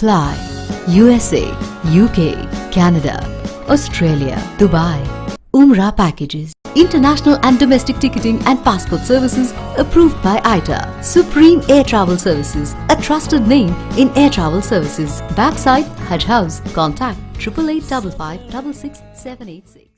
Fly USA, UK, Canada, Australia, Dubai. Umrah packages. International and domestic ticketing and passport services approved by ITA. Supreme Air Travel Services, a trusted name in air travel services. Backside Hajj House. Contact 8885 566 786.